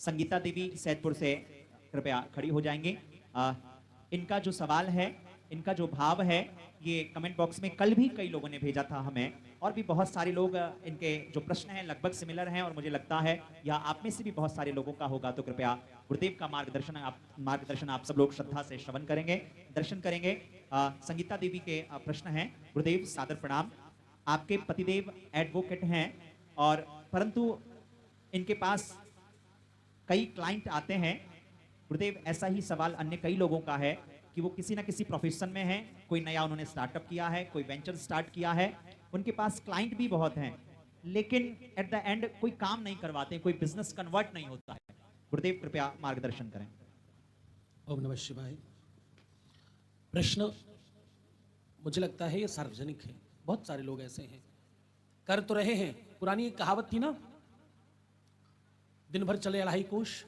संगीता देवी सैदपुर से कृपया खड़ी हो जाएंगे। इनका जो सवाल है, इनका जो भाव है, ये कमेंट बॉक्स में कल भी कई लोगों ने भेजा था हमें, और भी बहुत सारे लोग, इनके जो प्रश्न हैं लगभग सिमिलर हैं, और मुझे लगता है या आप में से भी बहुत सारे लोगों का होगा। तो कृपया गुरुदेव का मार्गदर्शन आप सब लोग श्रद्धा से श्रवण करेंगे, दर्शन करेंगे। संगीता देवी के प्रश्न हैं। गुरुदेव सादर प्रणाम। आपके पतिदेव एडवोकेट हैं, और परंतु इनके पास कई क्लाइंट आते हैं। गुरुदेव, ऐसा ही सवाल अन्य कई लोगों का है कि वो किसी ना किसी प्रोफेशन में हैं, कोई नया उन्होंने स्टार्टअप किया है, कोई वेंचर स्टार्ट किया है, उनके पास क्लाइंट भी बहुत हैं, लेकिन एट द एंड कोई काम नहीं करवाते, कोई बिजनेस कन्वर्ट नहीं होता है। गुरुदेव कृपया मार्गदर्शन करें। ओम नमः शिवाय। प्रश्न मुझे लगता है ये सार्वजनिक है, बहुत सारे लोग ऐसे हैं, कर तो रहे हैं। पुरानी एक कहावत थी ना, दिन भर चले अढ़ाई कोश।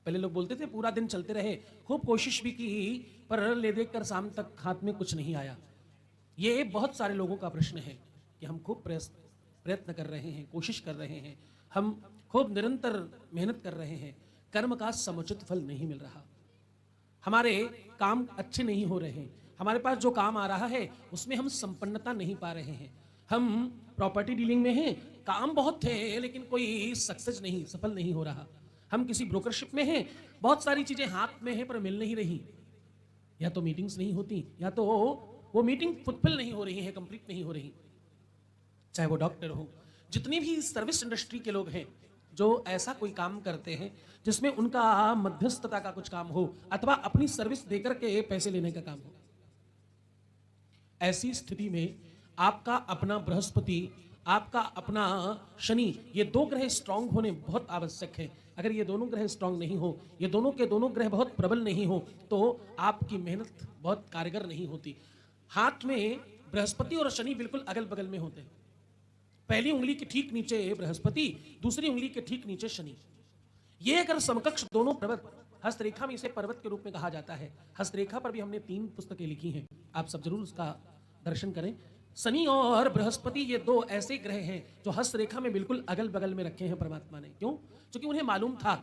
पहले लोग बोलते थे पूरा दिन चलते रहे, खूब कोशिश भी की, पर ले देख कर शाम तक हाथ में कुछ नहीं आया। ये बहुत सारे लोगों का प्रश्न है कि हम खूब प्रयत्न कर रहे हैं, कोशिश कर रहे हैं, हम खूब निरंतर मेहनत कर रहे हैं, कर्म का समुचित फल नहीं मिल रहा, हमारे काम अच्छे नहीं हो रहे हैं, हमारे पास जो काम आ रहा है उसमें हम संपन्नता नहीं पा रहे हैं। हम प्रॉपर्टी डीलिंग में हैं, काम बहुत थे लेकिन कोई सक्सेस नहीं, सफल नहीं हो रहा। हम किसी ब्रोकरशिप में हैं, बहुत सारी चीजें हाथ में हैं पर मिल नहीं रही, या तो मीटिंग्स नहीं होती, या तो वो मीटिंग फुलफिल नहीं हो रही है, कंप्लीट नहीं हो रही। चाहे वो डॉक्टर हो, जितनी भी सर्विस इंडस्ट्री के लोग हैं जो ऐसा कोई काम करते हैं जिसमें उनका मध्यस्थता का कुछ काम हो अथवा अपनी सर्विस देकर के पैसे लेने का काम हो, ऐसी स्थिति में आपका अपना बृहस्पति, आपका अपना शनि, ये दो ग्रह स्ट्रांग होने बहुत आवश्यक है। अगर ये दोनों ग्रह स्ट्रांग नहीं हो, ये दोनों के दोनों ग्रह बहुत प्रबल नहीं हो, तो आपकी मेहनत बहुत कारगर नहीं होती। हाथ में बृहस्पति और शनि बिल्कुल अगल बगल में होते हैं। पहली उंगली के ठीक नीचे बृहस्पति, दूसरी उंगली के ठीक नीचे शनि। ये अगर समकक्ष दोनों पर्वत, हस्तरेखा में इसे पर्वत के रूप में कहा जाता है। हस्तरेखा पर भी हमने 3 पुस्तकें लिखी हैं, आप सब जरूर उसका दर्शन करें। शनि और बृहस्पति ये दो ऐसे ग्रह हैं जो हस्तरेखा में बिल्कुल अगल बगल में रखे हैं परमात्मा ने। क्यों? क्योंकि उन्हें मालूम था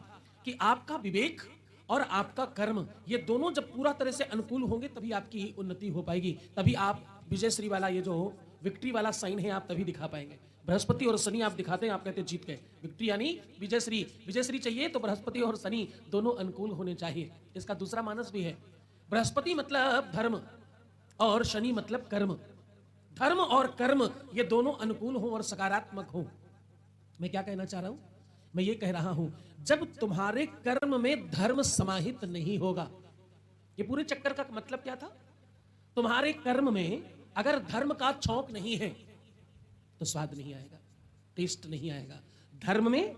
कि आपका विवेक और आपका कर्म ये दोनों जब पूरा तरह से अनुकूल होंगे तभी आपकी उन्नति हो पाएगी, तभी आप विजयश्री वाला, ये जो विक्ट्री वाला साइन है, आप तभी दिखा पाएंगे। बृहस्पति और शनि आप दिखाते हैं, आप कहते हैं जीत गए। विक्ट्री यानी विजयश्री, विजयश्री चाहिए तो बृहस्पति और शनि दोनों अनुकूल होने चाहिए। इसका दूसरा मानस भी है, बृहस्पति मतलब धर्म और शनि मतलब कर्म। धर्म और कर्म ये दोनों अनुकूल हो और सकारात्मक हो। मैं क्या कहना चाह रहा हूं? मैं ये कह रहा हूं, जब तुम्हारे कर्म में धर्म समाहित नहीं होगा, ये पूरे चक्कर का मतलब क्या था? तुम्हारे कर्म में अगर धर्म का छौंक नहीं है तो स्वाद नहीं आएगा, टेस्ट नहीं आएगा। धर्म में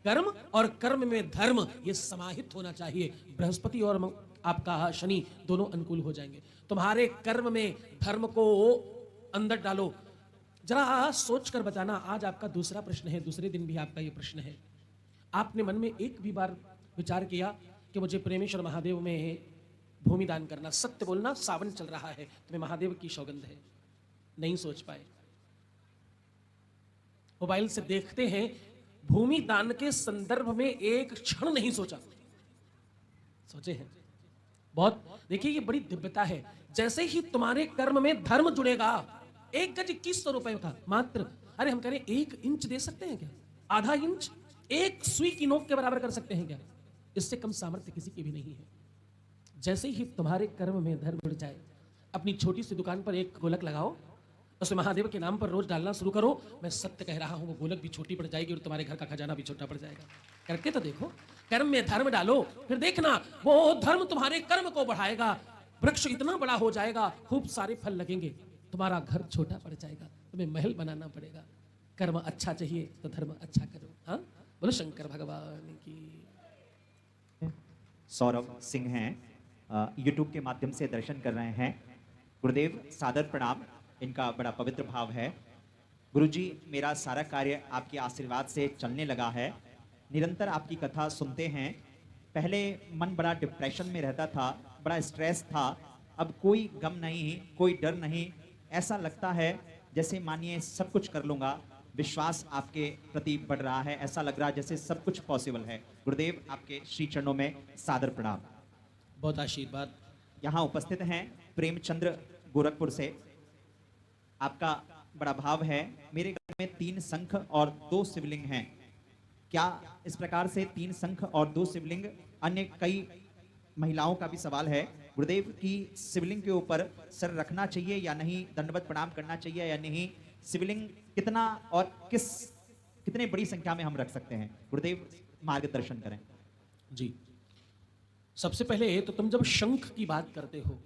कर्म और कर्म में धर्म ये समाहित होना चाहिए। बृहस्पति और आपका शनि दोनों अनुकूल हो जाएंगे। तुम्हारे कर्म में धर्म को अंदर डालो। जरा सोच कर बताना, आज आपका दूसरा प्रश्न है, दूसरे दिन भी आपका ये प्रश्न है। आपने मन में एक भी बार विचार किया कि मुझे प्रेमेश्वर महादेव में भूमि दान करना? सत्य बोलना, सावन चल रहा है, तुम्हें महादेव की सौगंध है। नहीं सोच पाए। मोबाइल से देखते हैं, भूमि दान के संदर्भ में एक क्षण नहीं सोचा। सोचे हैं बहुत। देखिए ये बड़ी दिव्यता है। जैसे ही तुम्हारे कर्म में धर्म जुड़ेगा, 1 गज 2100 रुपए था मात्र। अरे हम कह रहे 1 इंच दे सकते हैं क्या? आधा इंच 1 सुई की नोक के बराबर कर सकते हैं क्या? इससे कम सामर्थ्य किसी की भी नहीं है। जैसे ही तुम्हारे कर्म में धर्म जुड़ जाए, अपनी छोटी सी दुकान पर एक गोलक लगाओ, उसमें महादेव के नाम पर रोज डालना शुरू करो। मैं सत्य कह रहा हूं, वो गोलक भी छोटी पड़ जाएगी और तुम्हारे घर का खजाना भी छोटा पड़ जाएगा। करके तो देखो। कर्म में धर्म डालो, फिर देखना वो धर्म तुम्हारे कर्म को बढ़ाएगा। वृक्ष इतना बड़ा हो जाएगा, खूब सारे फल लगेंगे। तुम्हारा घर छोटा पड़ जाएगा, तुम्हें महल बनाना पड़ेगा। कर्म अच्छा चाहिए तो धर्म अच्छा करो। हाँ, बोलो शंकर भगवान की। सौरभ सिंह हैं, यूट्यूब के माध्यम से दर्शन कर रहे हैं। गुरुदेव सादर प्रणाम। इनका बड़ा पवित्र भाव है। गुरुजी, मेरा सारा कार्य आपके आशीर्वाद से चलने लगा है। निरंतर आपकी कथा सुनते हैं। पहले मन बड़ा डिप्रेशन में रहता था, बड़ा स्ट्रेस था। अब कोई गम नहीं, कोई डर नहीं। ऐसा लगता है जैसे मानिए सब कुछ कर लूँगा, विश्वास आपके प्रति बढ़ रहा है, ऐसा लग रहा है जैसे सब कुछ पॉसिबल है। गुरुदेव आपके श्री चरणों में सादर प्रणाम। बहुत आशीर्वाद। यहाँ उपस्थित हैं प्रेमचंद्र गोरखपुर से। आपका बड़ा भाव है, मेरे घर में 3 शंख और 2 शिवलिंग हैं। क्या इस प्रकार से 3 शंख और 2 शिवलिंग, अन्य कई महिलाओं का भी सवाल है, गुरुदेव की शिवलिंग के ऊपर सर रखना चाहिए या नहीं, दंडवत प्रणाम करना चाहिए या नहीं, शिवलिंग कितना और कितने बड़ी संख्या में हम रख सकते हैं, गुरुदेव मार्गदर्शन करें। जी, सबसे पहले तो तुम जब शंख की बात करते हो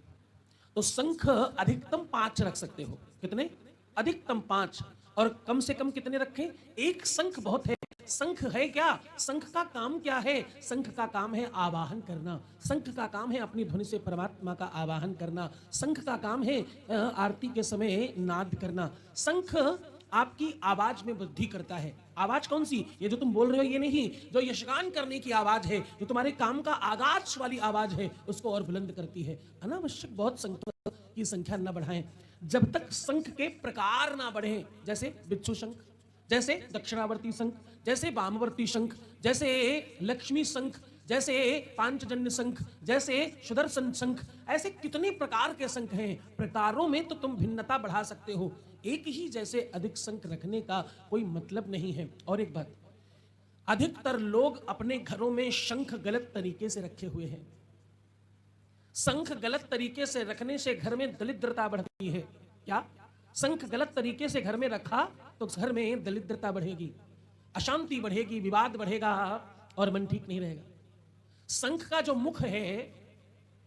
तो शंख अधिकतम 5 रख सकते हो। कितने? अधिकतम 5। और कम से कम कितने रखें? एक शंख बहुत है। शंख है क्या? शंख का काम क्या है? शंख का काम है आवाहन करना। शंख का काम है अपनी ध्वनि से परमात्मा का आवाहन करना। शंख का काम है आरती के समय नाद करना। शंख आपकी आवाज में वृद्धि करता है। आवाज कौन सी? ये जो तुम बोल रहे हो ये नहीं, जो यशगान करने की आवाज है, जो तुम्हारे काम का आगाज वाली आवाज है, उसको और बुलंद करती है। अनावश्यक बहुत शंख की संख्या न बढ़ाएं जब तक शंख के प्रकार ना बढ़े। जैसे बिच्छू शंख, जैसे दक्षिणावर्ती शंख, जैसे वामवर्ती शंख, जैसे लक्ष्मी शंख, जैसे पांचजन्य शंख, जैसे सुदर्शन शंख, ऐसे कितने प्रकार के शंख हैं। प्रकारों में तो तुम भिन्नता बढ़ा सकते हो, एक ही जैसे अधिक शंख रखने का कोई मतलब नहीं है। और एक बात, अधिकतर लोग अपने घरों में शंख गलत तरीके से रखे हुए हैं। शंख गलत तरीके से रखने से घर में दरिद्रता बढ़ती है। क्या? शंख गलत तरीके से घर में रखा तो घर में दरिद्रता बढ़ेगी, अशांति बढ़ेगी, विवाद बढ़ेगा और मन ठीक नहीं रहेगा। शंख का जो मुख है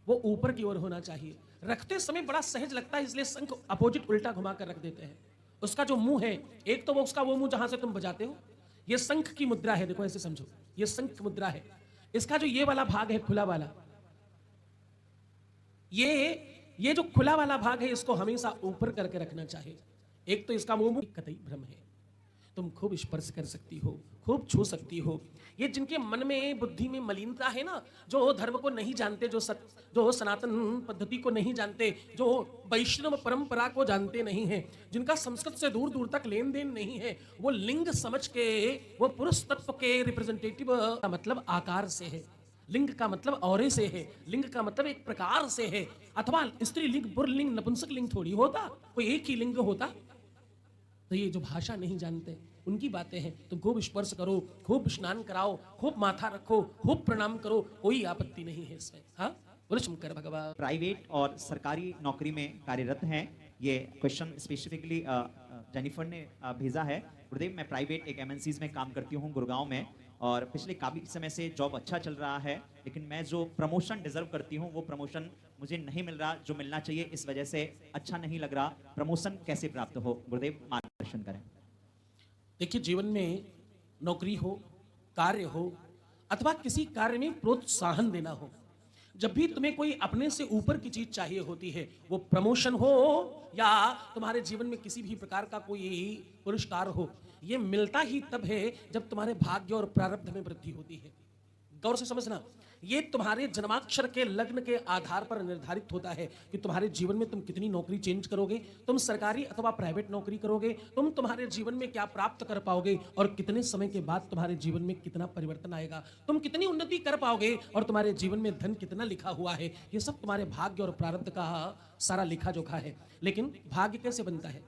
वो ऊपर की ओर होना चाहिए। रखते समय बड़ा सहज लगता है, इसलिए शंख अपोजिट उल्टा घुमा कर रख देते हैं। उसका जो मुंह है, एक तो वो उसका वो मुंह जहां से तुम बजाते हो, ये शंख की मुद्रा है। देखो ऐसे समझो, ये शंख मुद्रा है। इसका जो ये वाला भाग है खुला वाला, ये जो खुला वाला भाग है इसको हमेशा ऊपर करके रखना चाहिए। एक तो इसका मुंह कतई भ्रम है, तुम खूब स्पर्श कर सकती हो, खूब छू सकती हो। ये जिनके मन में बुद्धि में मलिनता है ना, जो धर्म को नहीं जानते, जो सनातन पद्धति को नहीं जानते, जो वैष्णव परंपरा को जानते नहीं हैं, जिनका संस्कृत से दूर दूर तक लेन देन नहीं है, वो लिंग समझ के वो पुरुष तत्व के रिप्रेजेंटेटिव का मतलब आकार से है, लिंग का मतलब औरे से है, लिंग का मतलब एक प्रकार से है। अथवा स्त्री लिंग, पुल्लिंग, नपुंसक लिंग थोड़ी होता, कोई एक ही लिंग होता। तो ये जो भाषा नहीं जानते उनकी बातें हैं। तुम खूब स्पर्श करो, खूब स्नान कराओ, खूब माथा रखो, खूब प्रणाम करो, कोई आपत्ति नहीं है इसमें। हाँ, बोलो शंकर भगवान। प्राइवेट और सरकारी नौकरी में कार्यरत हैं, ये क्वेश्चन स्पेसिफिकली जेनिफर ने भेजा है। गुरुदेव, मैं प्राइवेट एक एमएनसीज में काम करती हूँ गुड़गांव में, और पिछले काफ़ी समय से जॉब अच्छा चल रहा है, लेकिन मैं जो प्रमोशन डिजर्व करती हूँ वो प्रमोशन मुझे नहीं मिल रहा जो मिलना चाहिए। इस वजह से अच्छा नहीं लग रहा, प्रमोशन कैसे प्राप्त हो, गुरुदेव मार्गदर्शन करें। देखिए, जीवन में नौकरी हो, कार्य हो, अथवा किसी कार्य में प्रोत्साहन देना हो, जब भी तुम्हें कोई अपने से ऊपर की चीज चाहिए होती है, वो प्रमोशन हो या तुम्हारे जीवन में किसी भी प्रकार का कोई पुरस्कार हो, ये मिलता ही तब है जब तुम्हारे भाग्य और प्रारब्ध में वृद्धि होती है। गौर से समझना, ये तुम्हारे जन्माक्षर के लग्न के आधार पर निर्धारित होता है कि तुम्हारे जीवन में तुम कितनी नौकरी चेंज करोगे, तुम सरकारी अथवा प्राइवेट नौकरी करोगे, तुम तुम्हारे जीवन में क्या प्राप्त कर पाओगे और कितने समय के बाद तुम्हारे जीवन में कितना परिवर्तन आएगा, तुम कितनी उन्नति कर पाओगे और तुम्हारे जीवन में धन कितना लिखा हुआ है। ये सब तुम्हारे भाग्य और प्रारब्ध का सारा लिखा जोखा है। लेकिन भाग्य कैसे बनता है?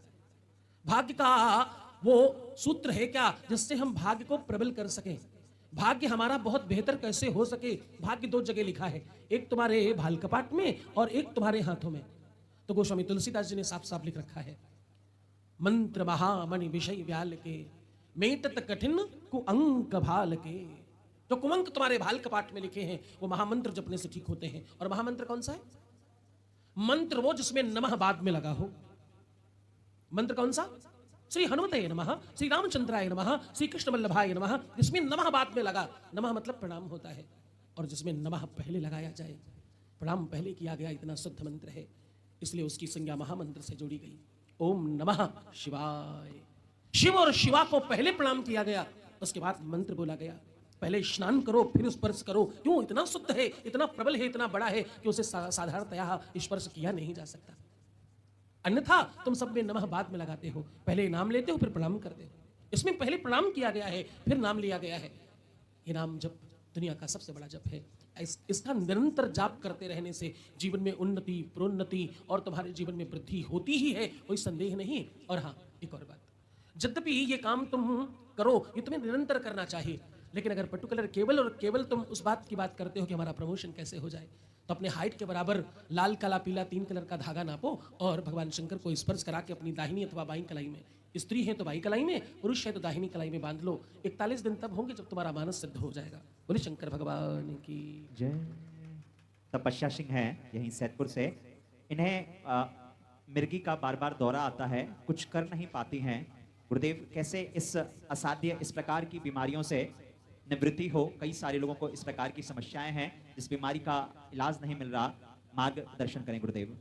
भाग्य का वो सूत्र है क्या जिससे हम भाग्य को प्रबल कर सकें? भाग्य हमारा बहुत बेहतर कैसे हो सके? भाग्य 2 जगह लिखा है, एक तुम्हारे भाल कपाट में और एक तुम्हारे हाथों में। तो गोस्वामी तुलसीदास जी ने साफ साफ लिख रखा है, मंत्र महामणि विषय व्याल के, मेटत कठिन कुअंक भाल के। जो कुअंक तुम्हारे भाल कपाट में लिखे हैं वो महामंत्र जपने से ठीक होते हैं। और महामंत्र कौन सा है? मंत्र वो जिसमें नमः बाद में लगा हो। मंत्र कौन सा? श्री हनुमते नमः, श्री रामचंद्राय नमः, श्री कृष्ण वल्लभाय नमः। जिसमें नमः बाद में लगा, नमः मतलब प्रणाम होता है, और जिसमें नमः पहले लगाया जाए, प्रणाम पहले किया गया, इतना शुद्ध मंत्र है, इसलिए उसकी संज्ञा महामंत्र से जोड़ी गई। ओम नमः शिवाय। शिव और शिवा को पहले प्रणाम किया गया, उसके बाद मंत्र बोला गया। पहले स्नान करो फिर स्पर्श करो। क्यों? इतना शुद्ध है, इतना प्रबल है, इतना बड़ा है कि उसे साधारणतया स्पर्श किया नहीं जा सकता। अन्यथा तुम सब में नमः बाद में लगाते हो, पहले नाम लेते हो फिर प्रणाम करते हो। इसमें पहले प्रणाम किया गया है, फिर नाम लिया गया है। ये नाम जप दुनिया का सबसे बड़ा जप है। इसका निरंतर जाप करते रहने से जीवन में उन्नति, प्रोन्नति और तुम्हारे जीवन में वृद्धि होती ही है, कोई संदेह नहीं। और हाँ, एक और बात, यद्यपि ये काम तुम करो, ये तुम्हें निरंतर करना चाहिए, लेकिन अगर पर्टिकुलर केवल और केवल तुम उस बात की बात करते हो कि हमारा प्रमोशन कैसे हो जाए, तो अपने हाइट के बराबर लाल, काला, पीला 3 कलर का धागा नापो और भगवान शंकर को स्पर्श करा के अपनी दाहिनी अथवा बाईं कलाई में, स्त्री है तो बाईं कलाई में, पुरुष है तो दाहिनी कलाई में बांध लो। 41 दिन तब होंगे जब तुम्हारा मानस सिद्ध हो जाएगा। बोले शंकर भगवान की जय। तपस्या सिंह है यहीं सैदपुर से। इन्हें मिर्गी का बार बार दौरा आता है, कुछ कर नहीं पाती हैं। गुरुदेव कैसे इस असाध्य, इस प्रकार की बीमारियों से निवृत्ति हो? कई सारे लोगों को इस प्रकार की समस्याएं हैं, इस बीमारी का इलाज नहीं मिल रहा, मार्गदर्शन करें गुरुदेव।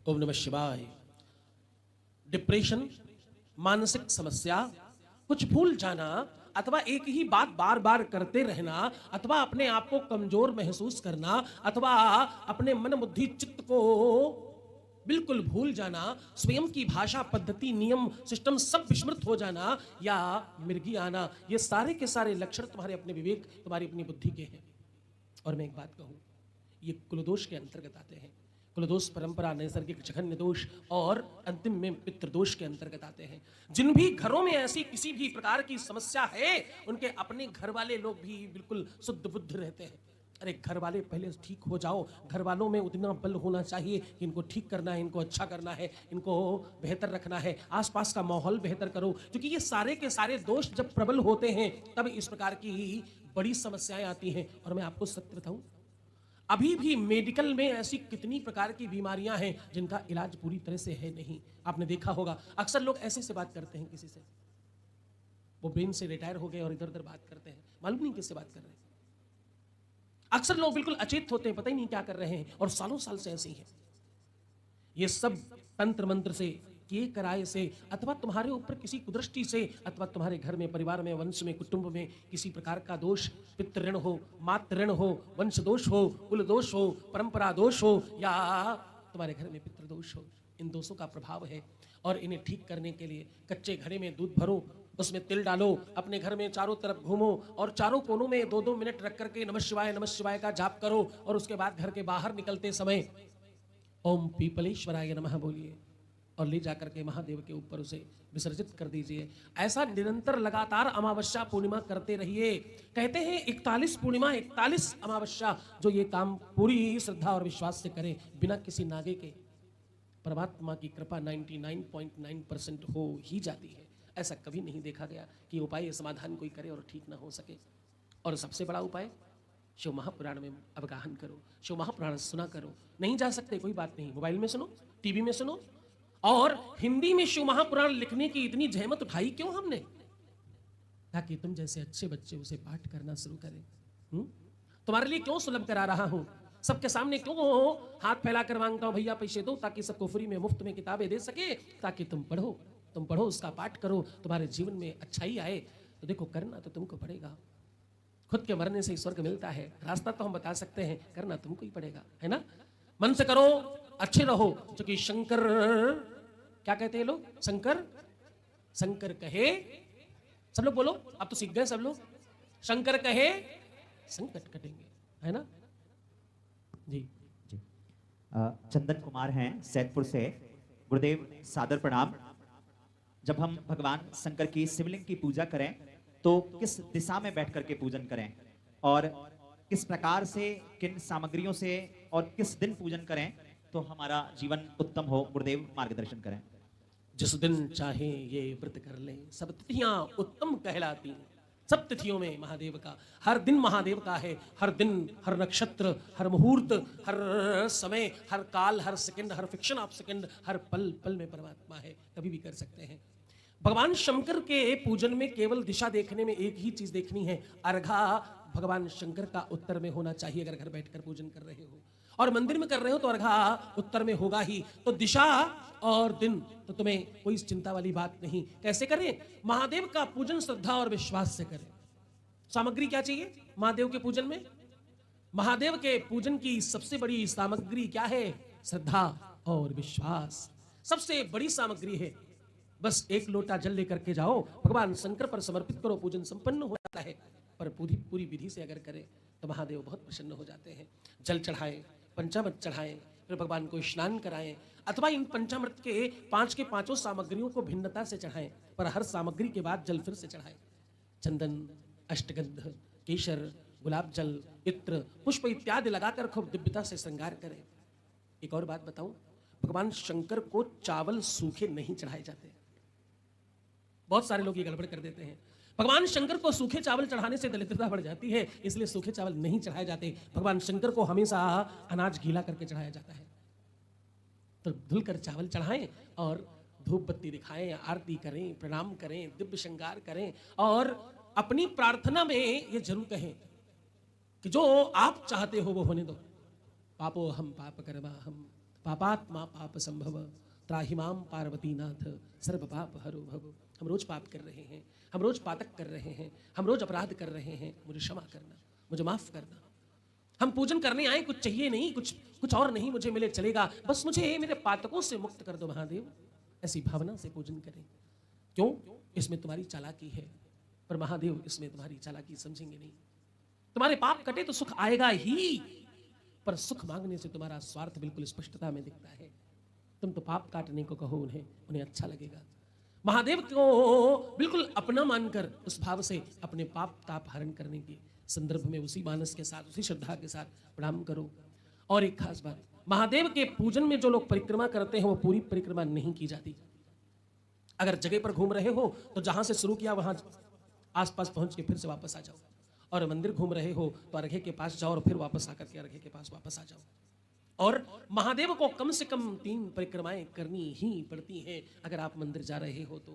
ओम नमः शिवाय। डिप्रेशन, मानसिक समस्या, कुछ भूल जाना अथवा एक ही बात बार बार करते रहना अथवा अपने आप को कमजोर महसूस करना अथवा अपने मन बुद्धि चित्त को बिल्कुल भूल जाना, स्वयं की भाषा, पद्धति, नियम, सिस्टम सब विस्मृत हो जाना या मिर्गी आना, ये सारे के सारे लक्षण तुम्हारे अपने विवेक, तुम्हारी अपनी बुद्धि के हैं। और मैं एक बात कहूं, ये कुलदोष के अंतर्गत आते हैं। कुलदोष परंपरा, नैसर्गिक जघन्य दोष और अंतिम में पितृदोष के अंतर्गत आते हैं। जिन भी घरों में ऐसी किसी भी प्रकार की समस्या है, उनके अपने घर वाले लोग भी बिल्कुल शुद्ध बुद्ध रहते हैं। अरे घर वाले पहले ठीक हो जाओ, घर वालों में उतना बल होना चाहिए कि इनको ठीक करना है, इनको अच्छा करना है, इनको बेहतर रखना है, आसपास का माहौल बेहतर करो, क्योंकि ये सारे के सारे दोष जब प्रबल होते हैं तब इस प्रकार की बड़ी समस्याएं आती हैं। और मैं आपको सत्य बताऊं, अभी भी मेडिकल में ऐसी कितनी प्रकार की बीमारियां हैं जिनका इलाज पूरी तरह से है नहीं। आपने देखा होगा, अक्सर लोग ऐसे से बात करते हैं किसी से, वो ब्रेन से रिटायर हो गए और इधर उधर बात करते हैं, मालूम नहीं किससे बात कर रहे हैं। अक्सर लोग बिल्कुल अचेत होते हैं, पता ही नहीं क्या कर रहे हैं, और सालों साल से ऐसे ही है। ये सब तंत्र मंत्र से किए कराए से अथवा तुम्हारे ऊपर किसी कुदृष्टि से अथवा तुम्हारे घर में, परिवार में, वंश में, कुटुंब में किसी प्रकार का दोष, पितृ ऋण हो, मातृ ऋण हो, वंश दोष हो, कुल दोष हो, परंपरा दोष हो या तुम्हारे घर में पितृ दोष हो, इन दोषों का प्रभाव है। और इन्हें ठीक करने के लिए कच्चे घड़े में दूध भरो, उसमें तिल डालो, अपने घर में चारों तरफ घूमो और चारों कोनों में 2-2 मिनट रख करके नमः शिवाय का जाप करो। और उसके बाद घर के बाहर निकलते समय ओम पीपलेश्वराय नमः बोलिए और ले जाकर के महादेव के ऊपर उसे विसर्जित कर दीजिए। ऐसा निरंतर लगातार अमावस्या पूर्णिमा करते रहिए। कहते हैं 41 पूर्णिमा, 41 अमावस्या जो ये काम पूरी श्रद्धा और विश्वास से करे, बिना किसी नागे के, परमात्मा की कृपा 99.9% हो ही जाती है। ऐसा कभी नहीं देखा गया कि उपाय समाधान कोई करे और ठीक ना हो सके। और सबसे बड़ा उपाय शिव महापुराण में अवगाहन करो, शिव महापुराण सुना करो। नहीं जा सकते कोई बात नहीं, मोबाइल में सुनो, टीवी में सुनो। और हिंदी में शिव महापुराण लिखने की इतनी जहमत उठाई क्यों हमने? ताकि तुम जैसे अच्छे बच्चे उसे पाठ करना शुरू करें। तुम्हारे लिए क्यों सुलभ करा रहा हूं, सबके सामने क्यों हाथ फैलाकर मांगता हूं भैया पैसे दो, ताकि सबको फ्री में, मुफ्त में किताबें दे सके, ताकि तुम पढ़ो, उसका पाठ करो, तुम्हारे जीवन में अच्छाई आए। तो देखो, करना तो तुमको पड़ेगा। खुद के मरने से स्वर्ग मिलता है, रास्ता तो हम बता सकते हैं, करना तुमको ही पड़ेगा, है ना? मन से करो, अच्छे रहो, क्योंकि शंकर क्या कहते हैं लोग? शंकर कहे, सब लोग बोलो, अब तो सीख गए सब लोग, शंकर कहे संकट कटेंगे, है ना जी? जी। चंदन कुमार हैं सैदपुर से। गुरुदेव सादर प्रणाम। जब हम भगवान शंकर की शिवलिंग की पूजा करें तो किस दिशा में बैठ करके पूजन करें और किस प्रकार से, किन सामग्रियों से और किस दिन पूजन करें तो हमारा जीवन उत्तम हो? गुरुदेव मार्गदर्शन करें। जिस दिन चाहे ये व्रत कर लें, सब तिथियां उत्तम कहलाती हैं। सब तिथियों में महादेव का, हर दिन महादेव का है, हर दिन, हर नक्षत्र, हर मुहूर्त, हर समय, हर काल, हर सेकंड, हर फ्रिक्शन ऑफ सेकंड, हर पल पल में परमात्मा है, कभी भी कर सकते हैं। भगवान शंकर के पूजन में केवल दिशा देखने में एक ही चीज देखनी है, अर्घा भगवान शंकर का उत्तर में होना चाहिए। अगर घर बैठकर पूजन कर रहे हो और मंदिर में कर रहे हो तो अर्घा उत्तर में होगा ही। तो दिशा और दिन तो तुम्हें कोई चिंता वाली बात नहीं। कैसे करें? महादेव का पूजन श्रद्धा और विश्वास से करें। सामग्री क्या चाहिए महादेव के पूजन में? महादेव के पूजन की सबसे बड़ी सामग्री क्या है? श्रद्धा और विश्वास। सबसे बड़ी सामग्री है। बस एक लोटा जल लेकर के जाओ, भगवान शंकर पर समर्पित करो, पूजन संपन्न हो जाता है। पर पूरी विधि से अगर करें तो महादेव बहुत प्रसन्न हो जाते हैं। जल चढ़ाएं, पंचामृत चढ़ाएं, फिर भगवान को स्नान कराएं, अथवा इन पंचामृत के पांचों सामग्रियों को भिन्नता से चढ़ाएं, पर हर सामग्री के बाद जल फिर से चढ़ाएं। चंदन, अष्टगंध, केशर, गुलाब जल, इत्र, पुष्प इत्यादि लगाकर खूब दिव्यता से श्रृंगार करें। एक और बात बताऊं, भगवान शंकर को चावल सूखे नहीं चढ़ाए जाते। बहुत सारे लोग ये गड़बड़ कर देते हैं। भगवान शंकर को सूखे चावल चढ़ाने से दरिद्रता बढ़ जाती है, इसलिए सूखे चावल नहीं चढ़ाए जाते। भगवान शंकर को हमेशा अनाज गीला करके चढ़ाया जाता है। तो धुलकर चावल चढ़ाएं और धूप बत्ती दिखाएं, आरती करें, प्रणाम करें, दिव्य श्रृंगार करें, और अपनी प्रार्थना में ये जरूर कहें कि जो आप चाहते हो वो होने दो। पापो हम पाप कर्मा हम पापात्मा पाप संभव त्राहिमाम पार्वती नाथ सर्व पाप हरो भव। हम रोज पाप कर रहे हैं, हम रोज पातक कर रहे हैं, हम रोज अपराध कर रहे हैं, मुझे क्षमा करना, मुझे माफ करना। हम पूजन करने आए, कुछ चाहिए नहीं, कुछ और नहीं मुझे मिले चलेगा, बस मुझे मेरे पातकों से मुक्त कर दो महादेव। ऐसी भावना से पूजन करें। क्यों? इसमें तुम्हारी चालाकी है, पर महादेव इसमें तुम्हारी चालाकी समझेंगे नहीं। तुम्हारे पाप कटे तो सुख आएगा ही, पर सुख मांगने से तुम्हारा स्वार्थ बिल्कुल स्पष्टता में दिखता है। तुम तो पाप काटने को कहो उन्हें अच्छा लगेगा। महादेव को बिल्कुल अपना मानकर उस भाव से अपने पाप ताप हरण करने के संदर्भ में उसी मानस के साथ, उसी श्रद्धा के साथ प्रणाम करो। और एक खास बात, महादेव के पूजन में जो लोग परिक्रमा करते हैं वो पूरी परिक्रमा नहीं की जाती। अगर जगह पर घूम रहे हो तो जहां से शुरू किया वहां आसपास पहुंच के फिर से वापस आ जाओ, और मंदिर घूम रहे हो तो अर्घे के पास जाओ और फिर वापस आकर के अर्घे के पास वापस आ जाओ। और महादेव को कम से कम 3 परिक्रमाएं करनी ही पड़ती हैं। अगर आप मंदिर जा रहे हो तो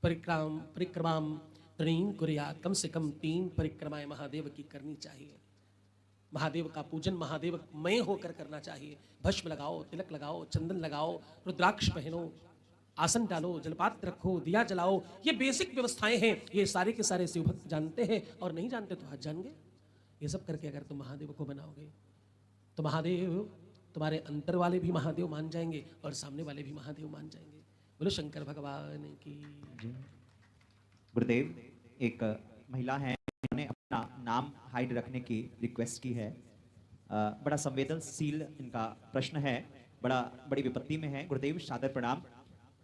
परिक्रमाम त्रीं कुर्यात्, कम से कम 3 परिक्रमाएं महादेव की करनी चाहिए। महादेव का पूजन महादेव मय होकर करना चाहिए। भस्म लगाओ, तिलक लगाओ, चंदन लगाओ, रुद्राक्ष पहनो, आसन डालो, जलपात्र रखो, दिया जलाओ। ये बेसिक व्यवस्थाएं हैं, ये सारे के सारे शिव भक्त जानते हैं, और नहीं जानते तो आज जानेंगे। ये सब करके अगर तुम महादेव को बनाओगे तो महादेव तुम्हारे अंतर वाले भी महादेव मान जाएंगे और सामने वाले भी महादेव मान जाएंगे। बोलो शंकर भगवान की। गुरुदेव, एक महिला है, उन्होंने अपना नाम हाइड रखने की रिक्वेस्ट की है। बड़ा संवेदनशील इनका प्रश्न है, बड़ी विपत्ति में है। गुरुदेव सादर प्रणाम।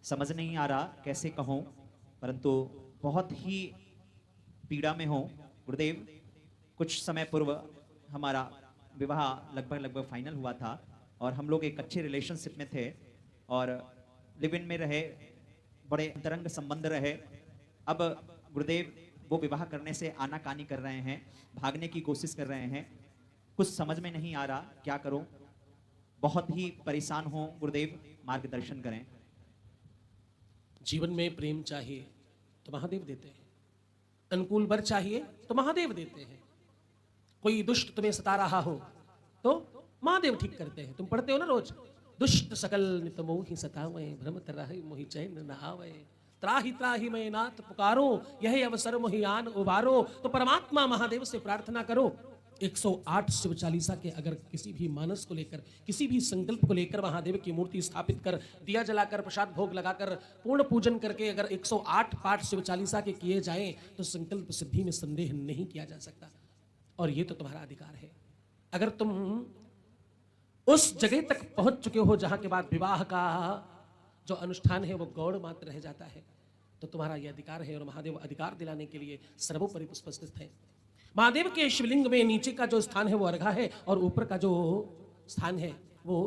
समझ नहीं आ रहा कैसे कहूँ, परंतु बहुत ही पीड़ा में हूँ। गुरुदेव, कुछ समय पूर्व हमारा विवाह लगभग फाइनल हुआ था, और हम लोग एक अच्छे रिलेशनशिप में थे और लिव इन में रहे, बड़े अंतरंग संबंध रहे। अब गुरुदेव वो विवाह करने से आनाकानी कर रहे हैं, भागने की कोशिश कर रहे हैं। कुछ समझ में नहीं आ रहा, क्या करूं? बहुत ही परेशान हूं गुरुदेव, मार्गदर्शन करें। जीवन में प्रेम चाहिए तो महादेव देते हैं, अनुकूल वर चाहिए तो महादेव देते हैं। कोई दुष्ट तुम्हें सता रहा हो तो महादेव ठीक करते हैं। तुम पढ़ते हो ना रोज, दुष्ट सकल नित मोहि सतावे, भ्रम तरहि मोहि चैन न आवे, त्राहि त्राहि मैं नाथ पुकारो, यह अवसर मोहि आन उबारो। तो परमात्मा महादेव से प्रार्थना करो। 108 शिव चालीसा के अगर किसी भी मानस को लेकर, किसी भी संकल्प को लेकर महादेव की मूर्ति स्थापित कर, दिया जलाकर, प्रसाद भोग लगाकर, पूर्ण पूजन करके अगर 108 पाठ शिव चालीसा के किए जाएं तो संकल्प सिद्धि में संदेह नहीं किया जा सकता। और ये तो तुम्हारा अधिकार है। अगर तुम उस जगह तक पहुंच चुके हो जहां के बाद विवाह का जो अनुष्ठान है वो गौड़ मात्र रह जाता है, तो तुम्हारा यह अधिकार है। और महादेव अधिकार दिलाने के लिए सर्वोपरि उपस्थित है। महादेव के शिवलिंग में नीचे का जो स्थान है वो अर्घा है, और ऊपर का जो स्थान है वो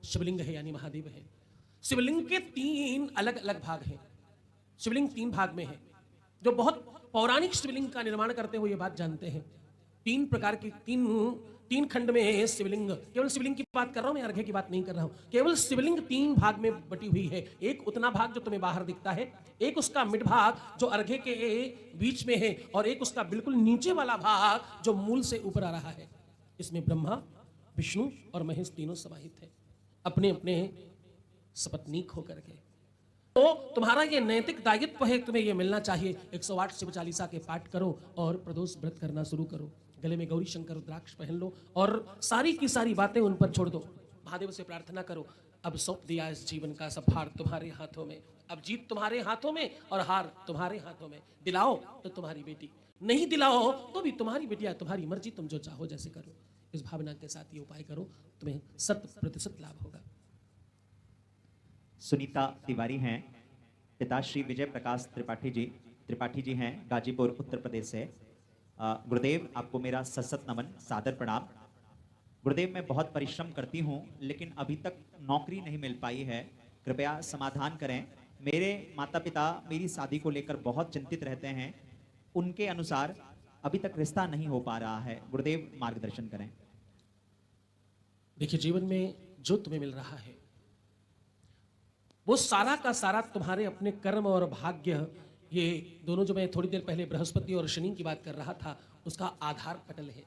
शिवलिंग है, यानी महादेव है। शिवलिंग के 3 अलग अलग भाग हैं। शिवलिंग 3 भाग में है। जो बहुत पौराणिक शिवलिंग का निर्माण करते हुए ये बात जानते हैं। 3 प्रकार की 3 खंड में है शिवलिंग। केवल शिवलिंग की बात कर रहा हूं मैं, अर्घे की बात नहीं कर रहा हूं। केवल शिवलिंग 3 भाग में बटी हुई है। एक उतना भाग जो तुम्हें बाहर दिखता है, एक उसका मिड भाग जो अर्घे के बीच में है, और एक उसका बिल्कुल नीचे वाला भाग जो मूल से ऊपर आ रहा है। इसमें ब्रह्मा, विष्णु और महेश तीनों समाहित है, अपने अपने सपत्नीक होकर के। तो तुम्हारा ये नैतिक दायित्व है, तुम्हें ये मिलना चाहिए। 108 शिव चालीसा के पाठ करो और प्रदोष व्रत करना शुरू करो। गले में गौरी शंकर रुद्राक्ष पहन लो और सारी की सारी बातें उन पर छोड़ दो। महादेव से प्रार्थना करो, अब सौंप दिया इस जीवन का सब हार तुम्हारे हाथों में। अब जीत तुम्हारे हाथों में और हार तुम्हारे हाथों में। दिलाओ तो तुम्हारी बेटी, नहीं दिलाओ तो भी तुम्हारी बेटिया, तुम्हारी मर्जी, तुम जो चाहो जैसे करो। इस भावना के साथ ये उपाय करो, तुम्हें 100% लाभ होगा। सुनीता तिवारी हैं, पिता श्री विजय प्रकाश त्रिपाठी जी हैं, गाजीपुर उत्तर प्रदेश से। गुरुदेव आपको मेरा सशत नमन, सादर प्रणाम। गुरुदेव मैं बहुत परिश्रम करती हूँ लेकिन अभी तक नौकरी नहीं मिल पाई है, कृपया समाधान करें। मेरे माता पिता मेरी शादी को लेकर बहुत चिंतित रहते हैं, उनके अनुसार अभी तक रिश्ता नहीं हो पा रहा है, गुरुदेव मार्गदर्शन करें। देखिए, जीवन में जो तुम्हें मिल रहा है वो सारा का सारा तुम्हारे अपने कर्म और भाग्य, ये दोनों जो मैं थोड़ी देर पहले बृहस्पति और शनि की बात कर रहा था, उसका आधार पटल है।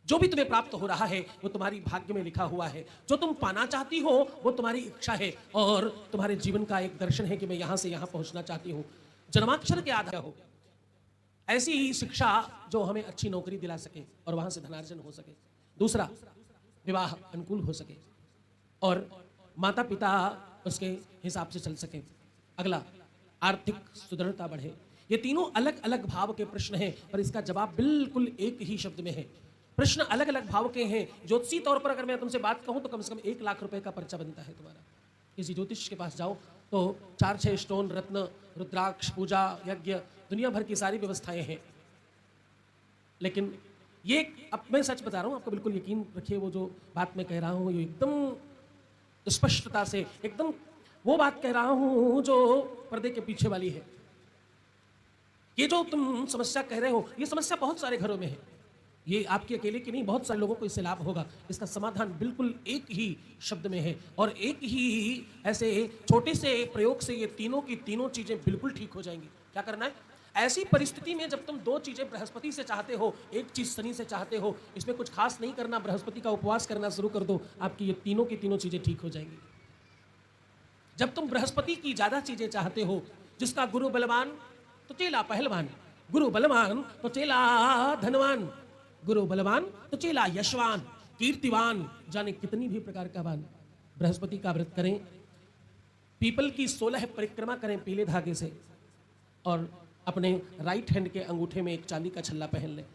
जो भी तुम्हें प्राप्त हो रहा है वो तुम्हारी भाग्य में लिखा हुआ है। जो तुम पाना चाहती हो वो तुम्हारी इच्छा है और तुम्हारे जीवन का एक दर्शन है कि मैं यहां से यहां पहुंचना चाहती हूं। जन्माक्षर के आधार हो ऐसी ही शिक्षा जो हमें अच्छी नौकरी दिला सके और वहां से धनार्जन हो सके। दूसरा, विवाह अनुकूल हो सके और माता पिता उसके हिसाब से चल सके। अगला, आर्थिक सुदृढ़ता बढ़े। ये तीनों अलग अलग भाव के प्रश्न हैं पर इसका जवाब बिल्कुल एक ही शब्द में है। प्रश्न अलग अलग भाव के हैं। ज्योतिषी तौर पर अगर मैं तुमसे बात कहूं तो कम से कम 1 लाख रुपए का पर्चा बनता है तुम्हारा। किसी ज्योतिष के पास जाओ तो 4-6 स्टोन, रत्न, रुद्राक्ष, पूजा, यज्ञ, दुनिया भर की सारी व्यवस्थाएं हैं। लेकिन ये, अब मैं सच बता रहा हूं, आपको बिल्कुल यकीन रखिए, वो जो बात मैं कह रहा हूं ये एकदम स्पष्टता से, एकदम वो बात कह रहा हूं जो पर्दे के पीछे वाली है। ये जो तुम समस्या कह रहे हो, ये समस्या बहुत सारे घरों में है। ये आपके अकेले की नहीं, बहुत सारे लोगों को इससे लाभ होगा। इसका समाधान बिल्कुल एक ही शब्द में है और एक ही ऐसे छोटे से प्रयोग से ये तीनों की तीनों चीजें बिल्कुल ठीक हो जाएंगी। क्या करना है? ऐसी परिस्थिति में जब तुम 2 चीजें बृहस्पति से चाहते हो, एक चीज शनि से चाहते हो, इसमें कुछ खास नहीं करना, बृहस्पति का उपवास करना शुरू कर दो, आपकी ये तीनों की तीनों चीजें ठीक हो जाएंगी। जब तुम बृहस्पति की ज्यादा चीजें चाहते हो, जिसका गुरु बलवान तो चेला पहलवान, गुरु बलवान तो चेला धनवान, गुरु बलवान तो चेला यशवान, कीर्तिवान, जाने कितनी भी प्रकार का वान। बृहस्पति का व्रत करें, पीपल की 16 परिक्रमा करें पीले धागे से और अपने राइट हैंड के अंगूठे में एक चांदी का छल्ला पहन लें।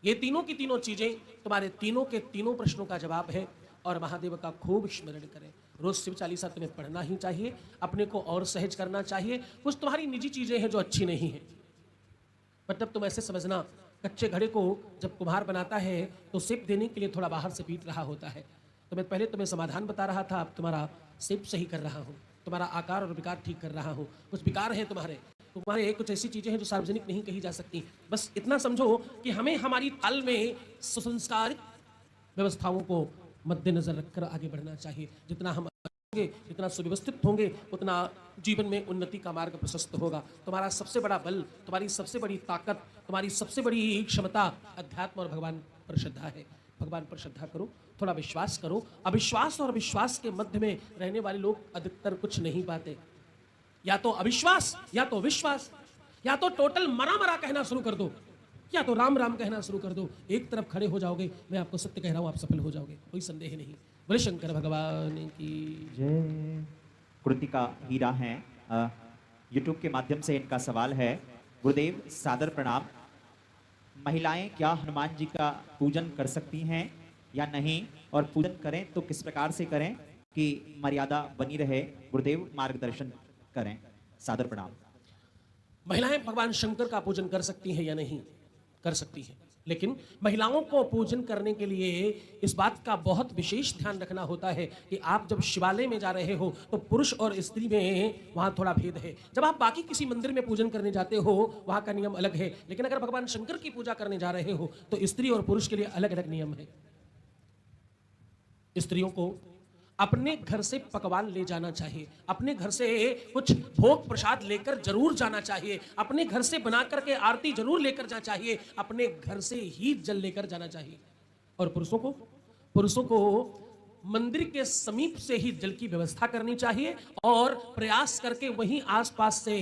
ये तीनों की तीनों चीजें तुम्हारे तीनों के तीनों प्रश्नों का जवाब है। और महादेव का खूब स्मरण करें। रोज शिव चालीसा तुम्हें पढ़ना ही चाहिए, अपने को और सहज करना चाहिए। कुछ तुम्हारी निजी चीजें हैं जो अच्छी नहीं है, मतलब तुम ऐसे समझना, कच्चे घड़े को जब कुम्हार बनाता है तो शेप देने के लिए थोड़ा बाहर से पीट रहा होता है। तो मैं पहले तुम्हें समाधान बता रहा था, अब तुम्हारा शेप सही कर रहा हूँ, तुम्हारा आकार और विकार ठीक कर रहा हूँ। कुछ विकार है तुम्हारे कुछ ऐसी चीजें हैं जो सार्वजनिक नहीं कही जा सकती। बस इतना समझो कि हमें हमारी ताल में सुसंस्कारित व्यवस्थाओं को मद्देनजर रखकर आगे बढ़ना चाहिए। जितना हम होंगे, जितना सुव्यवस्थित होंगे, उतना जीवन में उन्नति का मार्ग प्रशस्त होगा। तुम्हारा सबसे बड़ा बल, तुम्हारी सबसे बड़ी ताकत, तुम्हारी सबसे बड़ी क्षमता अध्यात्म और भगवान पर श्रद्धा है। भगवान पर श्रद्धा करो, थोड़ा विश्वास करो। अविश्वास और विश्वास के मध्य में रहने वाले लोग अधिकतर कुछ नहीं पाते। या तो अविश्वास या तो विश्वास, या तो टोटल मरा मरा कहना शुरू कर दो या तो राम राम कहना शुरू कर दो। एक तरफ खड़े हो जाओगे, मैं आपको सत्य कह रहा हूं, आप सफल हो जाओगे, कोई संदेह नहीं। बोले शंकर भगवान की जय। कृतिका हीरा हैं, यूट्यूब के माध्यम से इनका सवाल है, गुरुदेव सादर प्रणाम, महिलाएं क्या हनुमान जी का पूजन कर सकती हैं या नहीं, और पूजन करें तो किस प्रकार से करें कि मर्यादा बनी रहे, गुरुदेव मार्गदर्शन करें। सादर प्रणाम। महिलाएं भगवान शंकर का पूजन कर सकती हैं या नहीं? कर सकती हैं, लेकिन महिलाओं को पूजन करने के लिए इस बात का बहुत विशेष ध्यान रखना होता है कि आप जब शिवालय में जा रहे हो तो पुरुष और स्त्री में वहां थोड़ा भेद है। जब आप बाकी किसी मंदिर में पूजन करने जाते हो वहां का नियम अलग है, लेकिन अगर भगवान शंकर की पूजा करने जा रहे हो तो स्त्री और पुरुष के लिए अलग अलग नियम है। स्त्रियों को अपने घर से पकवान ले जाना चाहिए, अपने घर से कुछ भोग प्रसाद लेकर जरूर जाना चाहिए, अपने घर से बना करके आरती जरूर लेकर जाना चाहिए, अपने घर से ही जल लेकर जाना चाहिए। और पुरुषों को मंदिर के समीप से ही जल की व्यवस्था करनी चाहिए और प्रयास करके वहीं आसपास से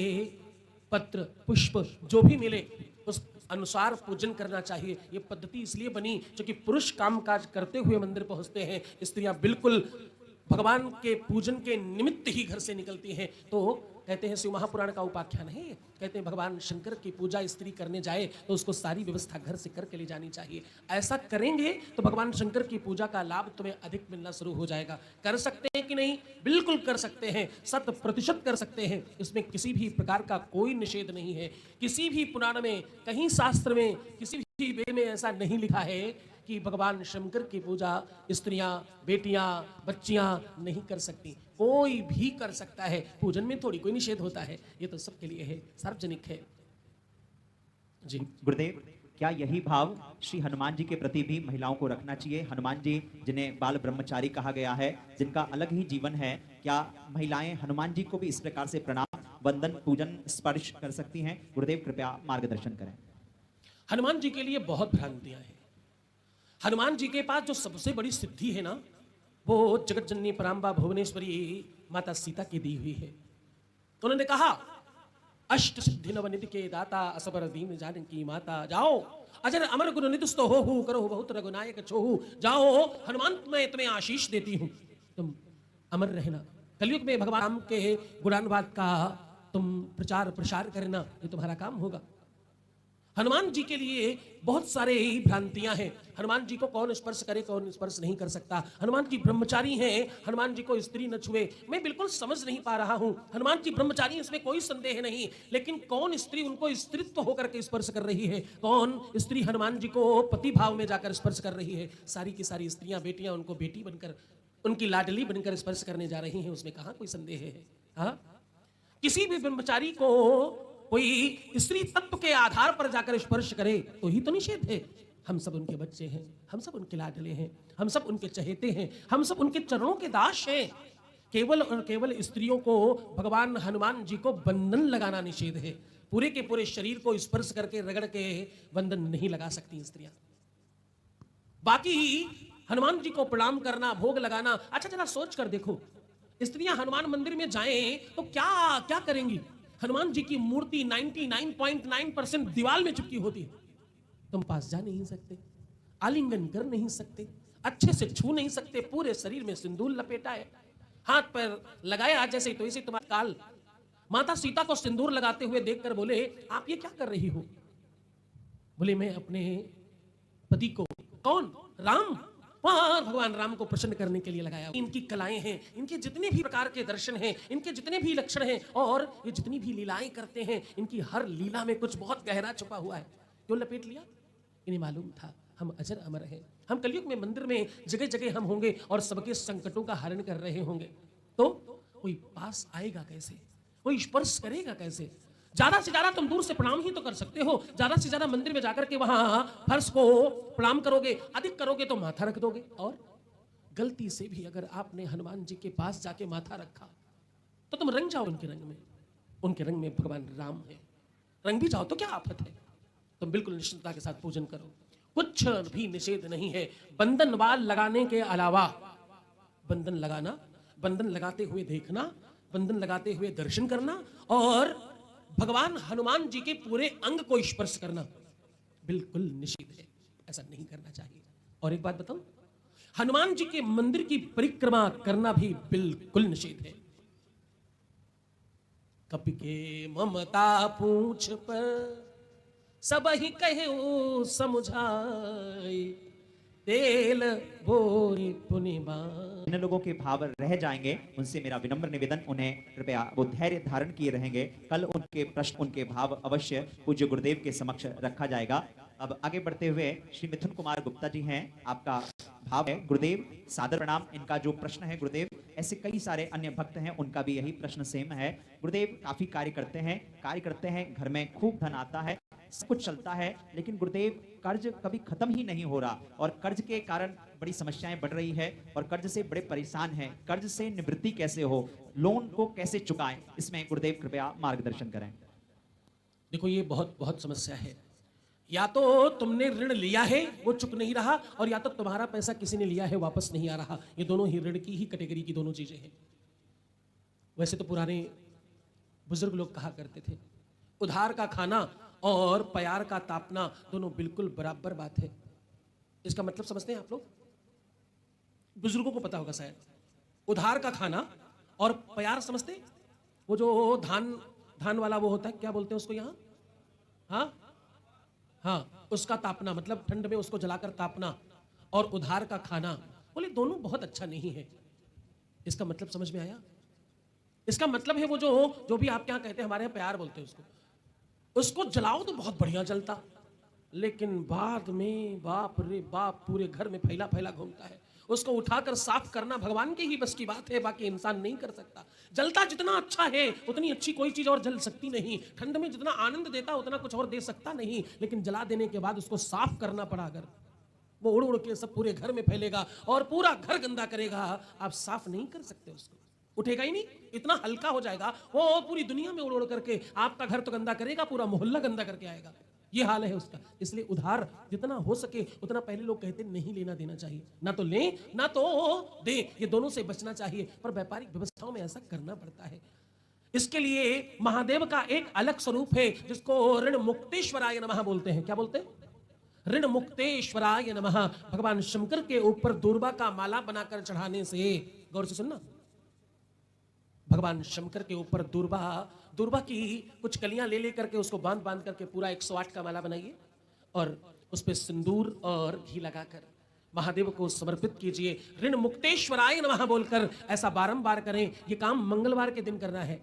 पत्र पुष्प जो भी मिले उस अनुसार पूजन करना चाहिए। ये पद्धति इसलिए बनी क्योंकि पुरुष कामकाज करते हुए मंदिर पहुंचते हैं, स्त्रियां बिल्कुल भगवान के पूजन के निमित्त ही घर से निकलती हैं। तो कहते हैं, शिव महापुराण का उपाख्यान है, कहते हैं भगवान शंकर की पूजा स्त्री करने जाए तो उसको सारी व्यवस्था घर से करके ले जानी चाहिए। ऐसा करेंगे तो भगवान शंकर की पूजा का लाभ तुम्हें अधिक मिलना शुरू हो जाएगा। कर सकते हैं कि नहीं? बिल्कुल कर सकते हैं, 100% कर सकते हैं। इसमें किसी भी प्रकार का कोई निषेध नहीं है। किसी भी पुराण में, कहीं शास्त्र में, किसी भी वेद में ऐसा नहीं लिखा है कि भगवान शंकर की पूजा स्त्रियां, बेटियां, बच्चियां नहीं कर सकती। कोई भी कर सकता है। पूजन में थोड़ी कोई निषेध होता है, ये तो सबके लिए है, सार्वजनिक है। जी गुरुदेव, क्या यही भाव श्री हनुमान जी के प्रति भी महिलाओं को रखना चाहिए? हनुमान जी जिन्हें बाल ब्रह्मचारी कहा गया है, जिनका अलग ही जीवन है, क्या महिलाएं हनुमान जी को भी इस प्रकार से प्रणाम, वंदन, पूजन, स्पर्श कर सकती हैं? गुरुदेव कृपया मार्गदर्शन करें। हनुमान जी के लिए बहुत भ्रांतियां हैं। हनुमान जी के पास जो सबसे बड़ी सिद्धि है ना, वो जगत जननी पराम्बा भुवनेश्वरी माता सीता की दी हुई है। तो उन्होंने कहा, अष्ट सिद्धि नवनिधि के दाता, असबर दीन जानकी माता, जाओ अजर अमर गुण निधुस्तो हो करो बहुत रघुनायक छोहू। जाओ हनुमान, मैं तुम्हें आशीष देती हूं, तुम अमर रहना। कलयुग में भगवान राम के गुणानुवाद का तुम प्रचार प्रसार करना, ये तुम्हारा काम होगा। हनुमान जी के लिए बहुत सारे ही भ्रांतियां हैं। हनुमान जी को कौन स्पर्श करे, कौन स्पर्श नहीं कर सकता। हनुमान जी ब्रह्मचारी हैं, हनुमान जी को स्त्री न छुए। मैं बिल्कुल समझ नहीं पा रहा हूं। हनुमान जी ब्रह्मचारी, इसमें कोई संदेह नहीं, लेकिन कौन स्त्री उनको स्त्रीत्व होकर के स्पर्श कर रही है? कौन स्त्री हनुमान जी को पति भाव में जाकर स्पर्श कर रही है? सारी की सारी स्त्रियां, बेटियां उनको बेटी बनकर, उनकी लाडली बनकर स्पर्श करने जा रही हैं। उसमें कहां कोई संदेह है? हाँ, किसी भी ब्रह्मचारी को कोई स्त्री तत्व के आधार पर जाकर स्पर्श करे तो ही तो निषेध है। हम सब उनके बच्चे हैं, हम सब उनके लाडले हैं, हम सब उनके चहेते हैं, हम सब उनके चरणों के दास हैं। केवल और केवल स्त्रियों को भगवान हनुमान जी को बंधन लगाना निषेध है। पूरे के पूरे शरीर को स्पर्श करके रगड़ के बंधन नहीं लगा सकती स्त्रियां। बाकी हनुमान जी को प्रणाम करना, भोग लगाना, अच्छा जरा सोच कर देखो, स्त्रियां हनुमान मंदिर में जाएं तो क्या क्या करेंगी? हनुमान जी की मूर्ति 99.9% दीवार में चिपकी होती है। तुम पास जा नहीं सकते, आलिंगन कर नहीं सकते, अच्छे से छू नहीं सकते। पूरे शरीर में सिंदूर लपेटा है, हाथ पर लगाया जैसे तो इसे तुम्हारा काल। माता सीता को सिंदूर लगाते हुए देखकर बोले, आप ये क्या कर रही हो? बोले, मैं अपने पति को, कौन? राम, वहां भगवान राम को प्रसन्न करने के लिए लगाया। इनकी कलाएं हैं, इनके जितने भी प्रकार के दर्शन हैं, इनके जितने भी लक्षण हैं, और ये जितनी भी लीलाएं करते हैं, इनकी हर लीला में कुछ बहुत गहरा छुपा हुआ है। क्यों लपेट लिया? इन्हें मालूम था हम अजर अमर हैं। हम कलयुग में मंदिर में जगह जगह हम होंगे और सबके संकटों का हरण कर रहे होंगे। तो कोई पास आएगा कैसे? कोई स्पर्श करेगा कैसे? ज्यादा से ज्यादा तुम दूर से प्रणाम ही तो कर सकते हो। ज्यादा से ज्यादा मंदिर में जाकर के वहां फर्श को प्रणाम करोगे, अधिक करोगे तो माथा रख दोगे। और गलती से भी अगर आपने हनुमान जी के पास जाके माथा रखा तो तुम रंग जाओ उनके रंग में। उनके रंग में भगवान राम है, रंग भी जाओ तो क्या आफत है? तुम बिल्कुल निश्चिंतता के साथ पूजन करो, कुछ भी निषेध नहीं है। बंधन वाल लगाने के अलावा, बंधन लगाना, बंधन लगाते हुए देखना, बंधन लगाते हुए दर्शन करना, और भगवान हनुमान जी के पूरे अंग को स्पर्श करना बिल्कुल निषेध है। ऐसा नहीं करना चाहिए। और एक बात बताऊं, हनुमान जी के मंदिर की परिक्रमा करना भी बिल्कुल निषेध है। कपि के ममता पूछ पर सब ही कहे समुझाई, तेल बोरी पुनिमा। जिन लोगों के भाव रह जाएंगे उनसे मेरा विनम्र निवेदन, उन्हें कृपया वो धैर्य धारण किए रहेंगे। कल उनके प्रश्न, उनके भाव अवश्य पूज्य गुरुदेव के समक्ष रखा जाएगा। अब आगे बढ़ते हुए श्री मिथुन कुमार गुप्ता जी हैं, आपका भाव है। गुरुदेव सादर प्रणाम। इनका जो प्रश्न है गुरुदेव, ऐसे कई सारे अन्य भक्त हैं, उनका भी यही प्रश्न सेम है। गुरुदेव काफी कार्य करते हैं, घर में खूब धन आता है, सब कुछ चलता है, लेकिन गुरुदेव कर्ज कभी खत्म ही नहीं हो रहा, और कर्ज के कारण बड़ी समस्याएं बढ़ रही है, और कर्ज से बड़े परेशान हैं। कर्ज से निवृत्ति कैसे हो, लोन को कैसे चुकाएं, इसमें गुरुदेव कृपया मार्गदर्शन करें। देखो, ये बहुत बहुत समस्या है। या तो तुमने ऋण लिया है, वो चुक नहीं रहा, और या तो तुम्हारा पैसा किसी ने लिया है, वापस नहीं आ रहा। ये दोनों ही ऋण की ही कैटेगरी की दोनों चीजें हैं। वैसे तो पुराने बुजुर्ग लोग कहा करते थे, उधार का खाना और प्यार का तापना दोनों बिल्कुल बराबर बात है। इसका मतलब समझते हैं आप लोग? बुजुर्गों को पता होगा शायद। उधार का खाना और प्यार समझते, वो जो धान वाला वो होता है, क्या बोलते हैं उसको यहाँ, हाँ, उसका तापना, मतलब ठंड में उसको जलाकर तापना, और उधार का खाना, बोले दोनों बहुत अच्छा नहीं है। इसका मतलब समझ में आया? इसका मतलब है वो जो भी आप क्या कहते हैं, हमारे यहाँ प्यार बोलते हैं उसको जलाओ तो बहुत बढ़िया जलता, लेकिन बाद में बाप रे बाप पूरे घर में फैला फैला घूमता है। उसको उठाकर साफ करना भगवान के ही बस की बात है, बाकी इंसान नहीं कर सकता। जलता जितना अच्छा है उतनी अच्छी कोई चीज और जल सकती नहीं। ठंड में जितना आनंद देता उतना कुछ और दे सकता नहीं, लेकिन जला देने के बाद उसको साफ करना पड़ा, अगर वो उड़ उड़ के सब पूरे घर में फैलेगा और पूरा घर गंदा करेगा, आप साफ नहीं कर सकते उसको, उठेगा ही नहीं, इतना हल्का हो जाएगा वो, पूरी दुनिया में उड़ उड़ करके आपका घर तो गंदा करेगा, पूरा मोहल्ला गंदा करके आएगा। ये हाल है उसका। इसलिए उधार जितना हो सके उतना, पहले लोग कहते नहीं लेना देना चाहिए, ना तो लें ना तो दे, ये दोनों से बचना चाहिए, पर व्यापारिक व्यवस्थाओं में ऐसा करना पड़ता है। इसके लिए महादेव का एक अलग स्वरूप है जिसको ऋण मुक्तेश्वराय नमः बोलते हैं। क्या बोलते हैं? ऋण मुक्तेश्वराय नमः। भगवान शंकर के ऊपर दूर्वा का माला बनाकर चढ़ाने से, गौर से सुनना, भगवान शंकर के ऊपर दूर्वा की कुछ कलियां ले करके उसको बांध करके पूरा 108 का माला बनाइए और उस पे सिंदूर और घी लगाकर महादेव को समर्पित कीजिए। ऋण मुक्तेश्वराय नमः बोलकर ऐसा बारंबार करें। ये काम मंगलवार के दिन करना है,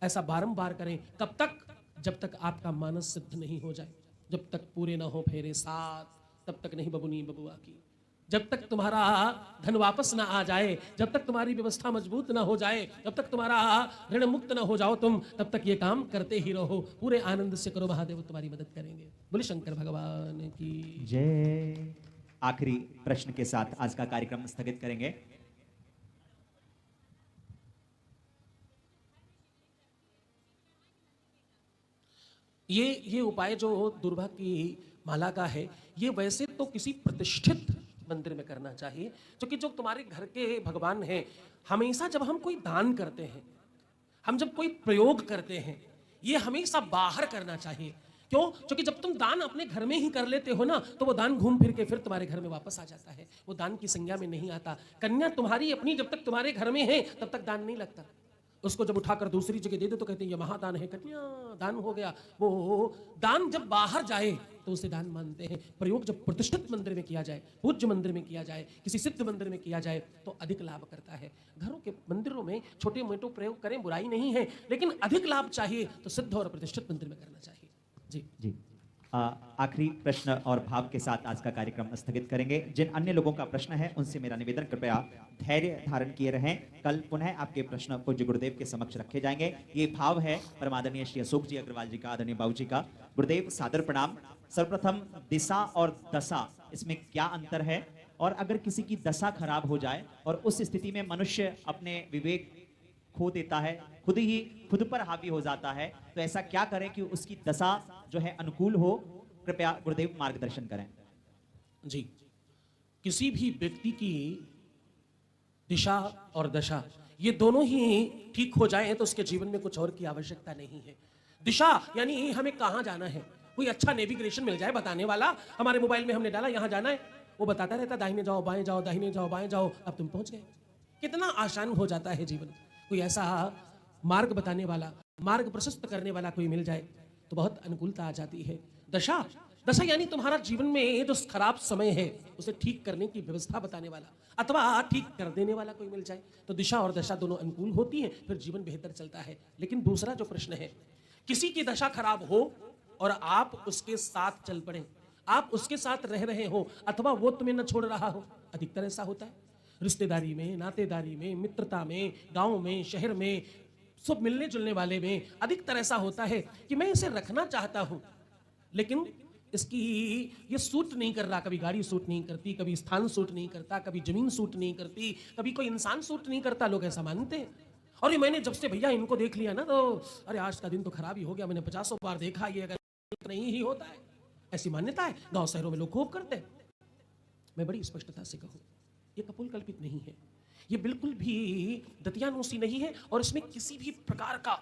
ऐसा बारंबार करें। कब तक? जब तक आपका मानस सिद्ध नहीं हो जाए, जब तक पूरे ना हो फेरे 7, तब तक नहीं बबुनी बबुआ की। जब तक तुम्हारा धन वापस ना आ जाए, जब तक तुम्हारी व्यवस्था मजबूत ना हो जाए, जब तक तुम्हारा ऋण मुक्त ना हो जाओ तुम, तब तक ये काम करते ही रहो। पूरे आनंद से करो, महादेव तुम्हारी मदद करेंगे। बोले शंकर भगवान की जय। आखिरी प्रश्न के साथ आज का कार्यक्रम स्थगित करेंगे। ये उपाय जो दूर्वा की माला का है, ये वैसे तो किसी प्रतिष्ठित मंदिर में करना चाहिए, क्योंकि जो तुम्हारे घर के भगवान हैं, हमेशा जब हम कोई दान करते हैं, हम जब कोई प्रयोग करते हैं, ये हमेशा बाहर करना चाहिए। क्यों? क्योंकि जब तुम दान अपने घर में ही कर लेते हो ना, तो वो दान घूम फिर के फिर तुम्हारे घर में वापस आ जाता है, वो दान की संज्ञा में नहीं आता। कन्या तुम्हारी अपनी जब तक तुम्हारे घर में है तब तक दान नहीं लगता। उसको जब उठाकर दूसरी जगह दे दे तो कहते हैं ये महादान है, कन्या दान हो गया। वो दान जब बाहर जाए तो उसे दान मानते हैं। प्रयोग जब प्रतिष्ठित मंदिर में किया जाए, पूज्य मंदिर में किया जाए, किसी सिद्ध मंदिर में किया जाए तो अधिक लाभ करता है। घरों के मंदिरों में छोटे मोटे प्रयोग करें, बुराई नहीं है, लेकिन अधिक लाभ चाहिए तो सिद्ध और प्रतिष्ठित मंदिर में करना चाहिए। जी जी। आखिरी प्रश्न और भाव के साथ आज का कार्यक्रम स्थगित करेंगे। जिन अन्य लोगों का प्रश्न है उनसे मेरा निवेदन, कृपया धैर्य धारण किए रहें। कल पुनः आपके प्रश्न पूज्य गुरुदेव के समक्ष रखे जाएंगे। ये भाव है परमादरणीय श्री अशोक जी अग्रवाल जी का, आदरणीय बाबू जी का। गुरुदेव सादर प्रणाम। सर्वप्रथम दिशा और दशा, इसमें क्या अंतर है? और अगर किसी की दशा खराब हो जाए और उस स्थिति में मनुष्य अपने विवेक खो देता है, खुद पर हावी हो जाता है, तो ऐसा क्या करें कि उसकी दशा जो है अनुकूल हो? कृपया गुरुदेव मार्गदर्शन करें। जी, किसी भी व्यक्ति की दिशा और दशा ये दोनों ही ठीक हो जाए तो उसके जीवन में कुछ और की आवश्यकता नहीं है। दिशा यानी हमें कहाँ जाना है, कोई अच्छा नेविगेशन मिल जाए बताने वाला। हमारे मोबाइल में हमने डाला यहाँ जाना है, वो बताता रहता दाहिने जाओ बाएं जाओ, दाहिने जाओ बाएं जाओ, अब तुम पहुंच गए। कितना आसान हो जाता है जीवन। कोई ऐसा मार्ग बताने वाला, मार्ग प्रशस्त करने वाला कोई मिल जाए तो बहुत अनुकूलता आ जाती है। दशा यानी तुम्हारा जीवन में जो खराब समय है उसे ठीक करने की व्यवस्था बताने वाला अथवा ठीक कर देने वाला कोई मिल जाए तो दिशा और दशा दोनों अनुकूल होती है, फिर जीवन बेहतर चलता है। लेकिन दूसरा जो प्रश्न है, किसी की दशा खराब हो और आप उसके साथ चल पड़े, आप उसके साथ रह रहे हो अथवा वो तुम्हें न छोड़ रहा हो। अधिकतर ऐसा होता है रिश्तेदारी में, नातेदारी में, मित्रता में, गांव में, शहर में, सब मिलने जुलने वाले में अधिकतर ऐसा होता है कि मैं इसे रखना चाहता हूं लेकिन इसकी ये सूट नहीं कर रहा। कभी गाड़ी सूट नहीं करती, कभी स्थान सूट नहीं करता, कभी जमीन सूट नहीं करती, कभी कोई इंसान सूट नहीं करता। लोग ऐसा मानते हैं। और ये मैंने जब से भैया इनको देख लिया ना तो अरे आज का दिन तो खराब ही हो गया, मैंने 50 बार देखा, ये अगर नहीं ही होता है। ऐसी मान्यता है, गांव शहरों में लोग खूब करते हैं। मैं बड़ी स्पष्टता से कहूं, ये कपोल कल्पित नहीं है, ये बिल्कुल भी दतियानूसी नहीं है और इसमें किसी भी प्रकार का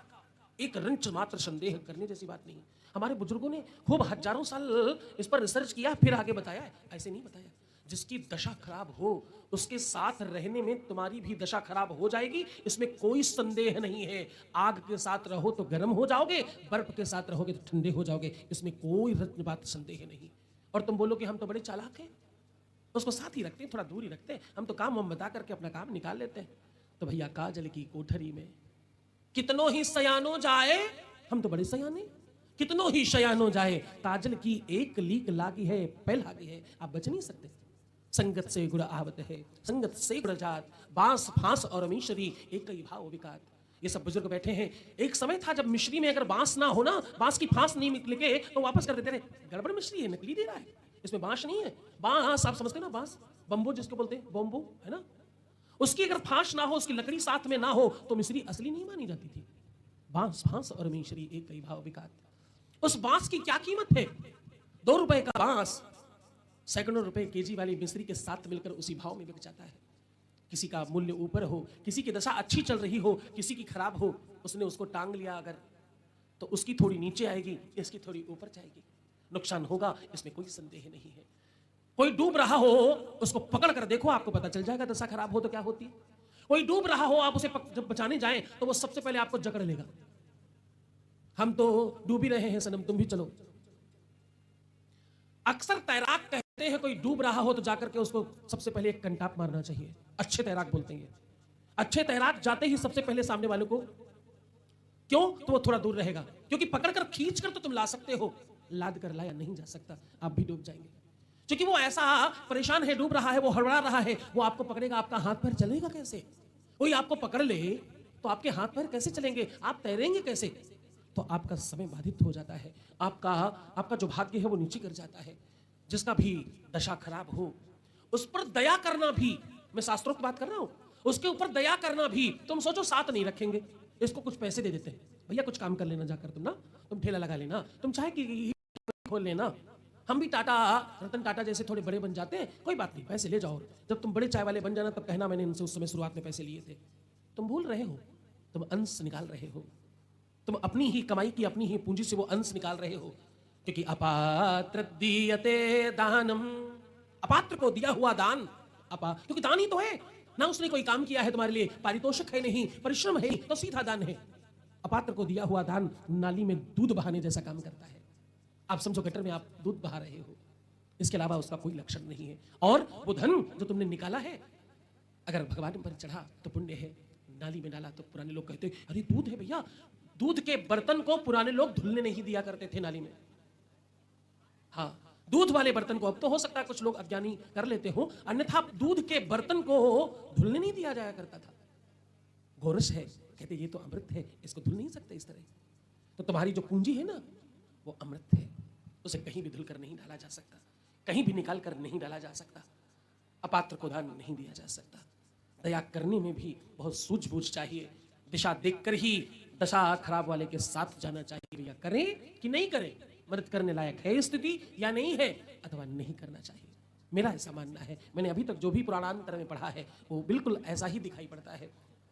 एक रंच मात्र संदेह करने जैसी बात नहीं। हमारे बुजुर्गों ने खूब हजारों साल इस पर रिसर्च किया फिर आगे बताया है, ऐसे नहीं बताया। जिसकी दशा खराब हो उसके साथ रहने में तुम्हारी भी दशा खराब हो जाएगी, इसमें कोई संदेह नहीं है। आग के साथ रहो तो गर्म हो जाओगे, बर्फ के साथ रहोगे तो ठंडे हो जाओगे, इसमें कोई बात संदेह नहीं। और तुम बोलोगे हम तो बड़े चालाक हैं, उसको साथ ही रखते हैं, थोड़ा दूर ही रखते हैं, हम तो काम बता करके अपना काम निकाल लेते हैं। तो भैया काजल की कोठरी में कितनों ही सयानो जाए, हम तो बड़े सयाने, कितनों ही शयानो जाए, काजल की एक लीक लागी है, पैल लागी है, आप बच नहीं सकते। संगत से गुण आवत है, संगत से गुण जात, बांस फांस और मिश्री एक ही भाव विकात। ये सब बुजुर्ग बैठे हैं। एक समय था जब मिश्री में अगर बांस ना हो ना, बांस की फांस नहीं निकले तो वापस कर देते रहे, गड़बड़ मिश्री है, नकली दे रहा है, इसमें बांस नहीं है। बांस आप समझते ना, बांस बम्बो जिसको बोलते हैं, बम्बो है ना, उसकी अगर फांस ना हो, उसकी लकड़ी साथ में ना हो तो मिश्री असली नहीं मानी जाती थी। बांस फांस और मिश्री एक ही भाव विकात। उस बांस की क्या कीमत है? 2 रुपए का बांस सैकड़ों रुपए केजी वाली मिश्री के साथ मिलकर उसी भाव में बिक जाता है। किसी का मूल्य ऊपर हो, किसी की दशा अच्छी चल रही हो, किसी की खराब हो, उसने उसको टांग लिया अगर, तो उसकी थोड़ी नीचे आएगी, इसकी थोड़ी ऊपर जाएगी, नुकसान होगा, इसमें कोई संदेह नहीं है। कोई डूब रहा हो, उसको पकड़ कर देखो, आपको पता चल जाएगा दशा खराब हो तो क्या होती है। कोई डूब रहा हो, आप उसे जब बचाने जाएं तो वो सबसे पहले आपको जकड़ लेगा, हम तो डूब ही रहे हैं सनम, तुम भी चलो। अक्सर तैराक कहते हैं कोई डूब रहा हो तो जाकर के उसको सबसे पहले एक कंटाप मारना चाहिए, अच्छे तैराक बोलते हैं। अच्छे तैराक जाते ही सबसे पहले सामने वाले को, क्यों? तो वो थोड़ा दूर रहेगा, क्योंकि पकड़कर खींच कर तो तुम ला सकते हो, लाद कर लाया नहीं जा सकता, आप भी डूब जाएंगे। क्योंकि वो ऐसा परेशान है, डूब रहा है, वो हड़बड़ा रहा है, वो आपको पकड़ेगा, आपका हाथ पैर चलेगा कैसे? कोई आपको पकड़ ले तो आपके हाथ पैर कैसे चलेंगे, आप तैरेंगे कैसे? तो आपका समय बाधित हो जाता है, आपका जो भाग्य है वो नीचे गिर जाता है। जिसका भी दशा खराब हो उस पर दया करना भी, मैं शास्त्रों की बात कर रहा हूं, उसके ऊपर दया करना भी, तुम सोचो साथ नहीं रखेंगे, इसको कुछ पैसे दे देते हैं, भैया कुछ काम कर लेना जाकर, तुम ना, तुम ठेला लगा लेना, तुम चाहे कि खोल लेना, हम भी टाटा, रतन टाटा जैसे थोड़े बड़े बन जाते हैं, कोई बात नहीं, पैसे ले जाओ, जब तुम बड़े चाय वाले बन जाना तब कहना मैंने इनसे उस समय शुरुआत में पैसे लिए थे। तुम भूल रहे हो, तुम अंश निकाल रहे हो, तुम अपनी ही कमाई की, अपनी ही पूंजी से वो अंश निकाल रहे हो। क्योंकि अपात्र दीयते दानम, अपात्र को दिया हुआ दान, क्योंकि दान ही तो है ना, उसने कोई काम किया है तुम्हारे लिए, पारितोषिक है नहीं, परिश्रम है, तो सीधा दान है। अपात्र को दिया हुआ दान नाली में दूध बहाने जैसा काम करता है। आप समझो गटर में आप दूध बहा रहे हो, इसके अलावा उसका कोई लक्षण नहीं है। और वो धन जो तुमने निकाला है, अगर भगवान पर चढ़ा तो पुण्य है, नाली में डाला तो पुराने लोग कहते अरे दूध है भैया, दूध के बर्तन को पुराने लोग धुलने नहीं दिया करते थे नाली में। हाँ, दूध वाले बर्तन को, अब तो हो सकता है कुछ लोग अज्ञानी कर लेते हो, अन्यथा दूध के बर्तन को धुलने नहीं दिया जाया करता था। गोरस है, कहते ये तो अमृत है, इसको धुल नहीं सकते इस तरह। तो तुम्हारी जो पूंजी है ना, वो अमृत है, उसे कहीं भी धुल कर नहीं डाला जा सकता, कहीं भी निकाल कर नहीं डाला जा सकता। अपात्र को दान नहीं दिया जा सकता। दया करने में भी बहुत सूझबूझ चाहिए, दिशा देखकर ही दशा खराब वाले के साथ जाना चाहिए। भैया करें कि नहीं करें, मदद करने लायक है स्थिति या नहीं है, अथवा नहीं करना चाहिए, मेरा ऐसा मानना है। मैंने अभी तक जो भी पुराणांतर में पढ़ा है वो बिल्कुल ऐसा ही दिखाई पड़ता है,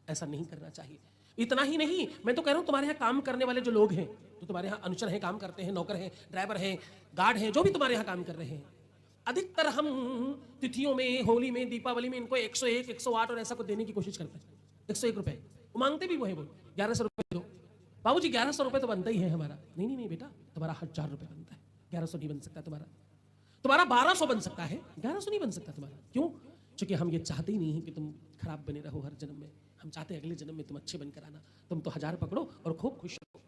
ऐसा नहीं करना चाहिए। इतना ही नहीं, मैं तो कह रहा हूं तुम्हारे यहाँ काम करने वाले जो लोग हैं, जो तुम्हारे यहाँ अनुचर हैं, काम करते हैं, नौकर हैं, ड्राइवर हैं, गार्ड हैं, जो भी तुम्हारे यहाँ काम कर रहे हैं, अधिकतर हम तिथियों में, होली में, दीपावली में इनको 101, 108 और ऐसा कुछ देने की कोशिश करते हैं। 101 रुपए मांगते भी वो है, वो 1100 रुपए दो बाबूजी, 1100 रुपए तो बनता ही है हमारा। नहीं नहीं नहीं बेटा, तुम्हारा 1000 रुपए बनता है, 1100 नहीं बन सकता तुम्हारा, तुम्हारा 1200 बन सकता है, 1100 नहीं बन सकता तुम्हारा। क्यों? क्योंकि हम ये चाहते ही नहीं है कि तुम खराब बने रहो हर जन्म में, हम चाहते हैं अगले जन्म में तुम अच्छे बनकर आना। तुम तो 1000 पकड़ो और खूब खुश रहो।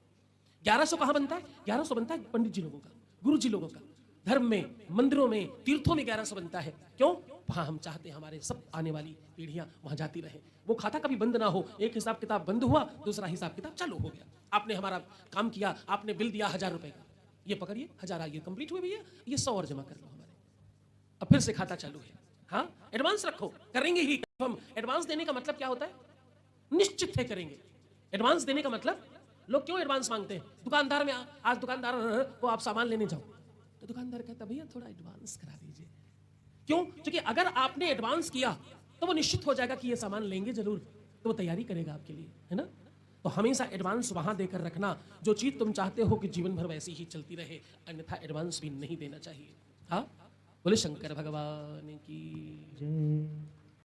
1100 कहाँ बनता है? 1100 बनता है पंडित जी लोगों का, गुरु जी लोगों का, धर्म में, मंदिरों में, तीर्थों में 1100 बनता है। क्यों? वहां हम चाहते हैं हमारे सब आने वाली पीढ़ियां वहां जाती रहे, वो खाता कभी बंद ना हो। एक हिसाब किताब बंद हुआ, दूसरा हिसाब किताब चालू हो गया। आपने हमारा काम किया, आपने बिल दिया 1000 रुपए का, ये पकड़िए 1000 आइए, कंप्लीट हुए भैया, ये 100 और जमा कर लो हमारे, अब फिर से खाता चालू है। हाँ, एडवांस रखो, करेंगे ही। हम एडवांस देने का मतलब क्या होता है? निश्चित है करेंगे। एडवांस देने का मतलब, लोग क्यों एडवांस मांगते हैं? दुकानदार में आज दुकानदार को आप सामान लेने जाओ तो दुकानदार कहता भैया थोड़ा एडवांस करा दीजिए। क्यों? क्योंकि अगर आपने एडवांस किया तो वो निश्चित हो जाएगा कि ये सामान लेंगे जरूर, तो वो तैयारी करेगा आपके लिए, है ना। तो हमेशा एडवांस वहां देकर रखना जो चीज तुम चाहते हो कि जीवन भर वैसी ही चलती रहे, अन्यथा एडवांस भी नहीं देना चाहिए। हाँ, बोले शंकर भगवान की जय